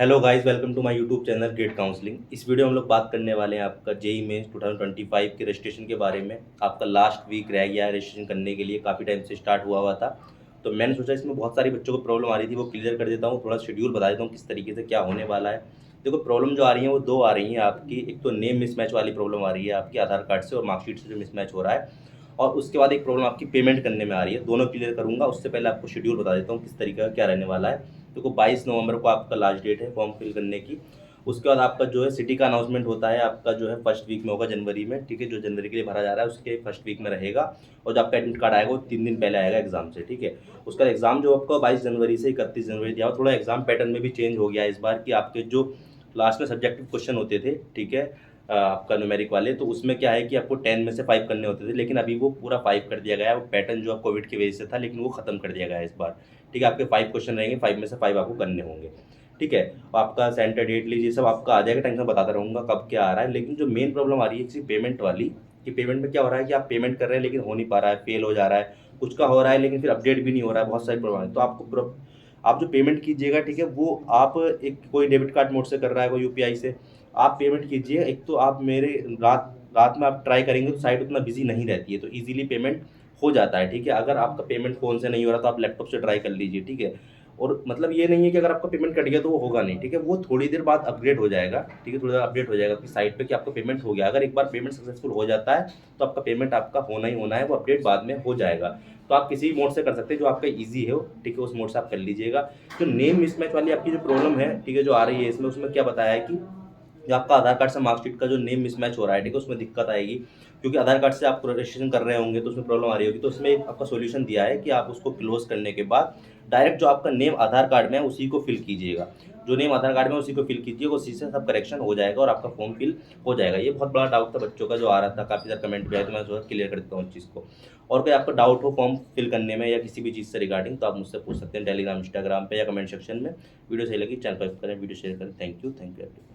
Hello guys, welcome to my YouTube channel get counselling. इस video में हम लोग बात करने वाले हैं आपका जेई मेंस 2025 के रजिस्ट्रेशन के बारे में। आपका लास्ट वीक रह गया है रजिस्ट्रेशन करने के लिए, काफ़ी टाइम से स्टार्ट हुआ था। तो मैंने सोचा इसमें बहुत सारी बच्चों को प्रॉब्लम आ रही थी, वो क्लियर कर देता हूँ। थोड़ा शेड्यूल बता देता हूँ किस तरीके से क्या होने वाला है। देखो, प्रॉब्लम जो आ रही है वो दो आ रही हैं आपकी। एक तो नेम मिसमैच वाली प्रॉब्लम आ रही है आपकी, आधार कार्ड से और मार्कशीट से जो मिसमैच हो रहा है। और उसके बाद एक प्रॉब्लम आपकी पेमेंट करने में आ रही है। दोनों क्लियर करूँगा, उससे पहले आपको शेड्यूल बता देता हूँ किस तरीके का क्या रहने वाला है। देखो, 22 नवंबर को आपका लास्ट डेट है फॉर्म फिल करने की। उसके बाद आपका जो है सिटी का अनाउंसमेंट होता है आपका, जो है फर्स्ट वीक में होगा जनवरी में, ठीक है। जो जनवरी के लिए भरा जा रहा है उसके फर्स्ट वीक में रहेगा। और जो आपका एडमिट कार्ड आएगा वो 3 दिन पहले आएगा एग्जाम से, ठीक है। उसका एग्जाम जो आपका 22 जनवरी से 31 जनवरी दिया, थोड़ा एग्जाम पैटर्न में भी चेंज हो गया है इस बार कि आपके जो लास्ट में सब्जेक्टिव क्वेश्चन होते थे, ठीक है, आपका न्यूमेरिक वाले, तो उसमें क्या है कि आपको 10 में से 5 करने होते थे, लेकिन अभी वो पूरा 5 कर दिया गया है। वो पैटर्न जो कोविड की वजह से था, लेकिन वो खत्म कर दिया गया है इस बार, ठीक है। आपके 5 क्वेश्चन रहेंगे, 5 में से 5 आपको करने होंगे, ठीक है। आपका सेंटर डेट लीजिए, सब आपका आ जाएगा, टेंशन बताता रहूँगा कब क्या आ रहा है। लेकिन जो मेन प्रॉब्लम आ रही है किसी पेमेंट वाली, कि पेमेंट में क्या हो रहा है कि आप पेमेंट कर रहे हैं लेकिन हो नहीं पा रहा है, फेल हो जा रहा है, कुछ का हो रहा है लेकिन फिर अपडेट भी नहीं हो रहा है, बहुत सारी प्रॉब्लम है। तो आपको आप जो पेमेंट कीजिएगा, ठीक है, वो आप एक कोई डेबिट कार्ड मोड से कर रहा है, कोई यूपीआई से आप पेमेंट कीजिए। एक तो आप मेरे रात रात में आप ट्राई करेंगे तो साइट उतना बिजी नहीं रहती है, तो इजीली पेमेंट हो जाता है, ठीक है। अगर आपका पेमेंट फ़ोन से नहीं हो रहा तो आप लैपटॉप से ट्राई कर लीजिए, ठीक है। और मतलब ये नहीं है कि अगर आपका पेमेंट कट गया तो वो होगा नहीं, ठीक है। वो थोड़ी देर बाद अपग्रेड हो जाएगा, ठीक है। थोड़ी देर अपडेट हो जाएगा आपकी साइट पे कि आपका पेमेंट हो गया। अगर एक बार पेमेंट सक्सेसफुल हो जाता है तो आपका पेमेंट आपका होना ही होना है, वो अपडेट बाद में हो जाएगा। तो आप किसी भी मोड से कर सकते हैं जो आपका ईजी हो, ठीक है, उस मोड से आप कर लीजिएगा। तो नेम मिसमैच वाली आपकी जो प्रॉब्लम है, ठीक है, जो आ रही है इसमें, उसमें क्या बताया है कि जो आपका आधार कार्ड से मार्कशीट का जो नेम मिसमैच हो रहा है, ठीक है, उसमें दिक्कत आएगी। क्योंकि आधार कार्ड से आप रजिस्ट्रेशन कर रहे होंगे तो उसमें प्रॉब्लम आ रही होगी। तो उसमें एक आपका सॉल्यूशन दिया है कि आप उसको क्लोज करने के बाद डायरेक्ट जो आपका नेम आधार कार्ड में है उसी को फिल कीजिएगा। जो नेम आधार कार्ड में है उसी को फिल कीजिएगा, उसी से सब करेक्शन हो जाएगा और आपका फॉर्म फिल हो जाएगा। ये बहुत बड़ा डाउट था बच्चों का जो आ रहा था, काफ़ी सारे कमेंट भी आए, तो मैं सोचा क्लियर कर देता हूँ इस चीज़ को। और कोई आपका डाउट हो फॉर्म फिल करने में या किसी भी चीज़ से रिगार्डिंग, तो आप मुझसे पूछ सकते हैं टेलीग्राम, इंस्टाग्राम पे या कमेंट सेक्शन में। वीडियो सही लगी चैनल पर करें, वीडियो शेयर करें। Thank you.